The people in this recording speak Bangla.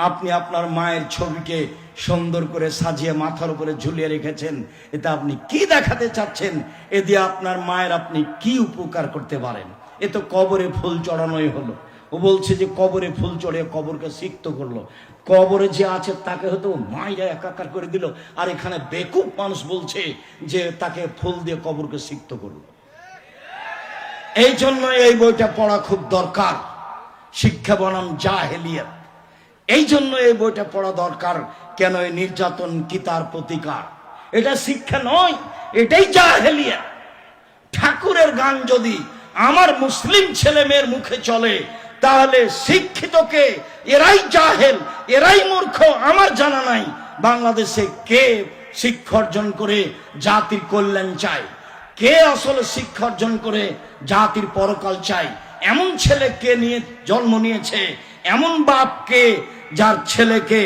আপনি আপনার মায়ের ছবিকে সুন্দর করে সাজিয়ে মাথার উপরে ঝুলিয়ে রেখেছেন, এটা আপনি কি দেখাতে চাচ্ছেন? এ দিয়ে আপনার মায়ের আপনি কি উপকার করতে পারেন? এ তো কবরে ফুল চড়ানোই হলো। ও বলছে যে কবরে ফুল চড়িয়ে কবরকে সিক্ত করলো। কবরে যে আছে তাকে হয়তো মায়েরা একাকার করে দিল, আর এখানে বেকুব মানুষ বলছে যে তাকে ফুল দিয়ে কবরকে সিক্ত করলো। এই জন্য এই বইটা পড়া খুব দরকার, শিক্ষা বনাম জাহেলিয়াত। এই জন্য এই বইটা পড়া দরকার। কেন? এই নির্যাতন কি তার প্রতিকার? এটা শিক্ষা নয়, এটাই জাহেলিয়াত। ঠাকুরের গান যদি আমার মুসলিম ছেলে মেয়ের মুখে চলে, তাহলে শিক্ষিতকে এরাই জাহেল, এরাই মূর্খ। আমার জানা নাই বাংলাদেশে কে শিক্ষা অর্জন করে জাতির কল্যাণ চায়, কে আসলে শিক্ষা অর্জন করে জাতির পরকাল চায়। এমন ছেলে কে নিয়ে জন্ম নিয়েছে, এমন বাপ কে যার ছেলেকে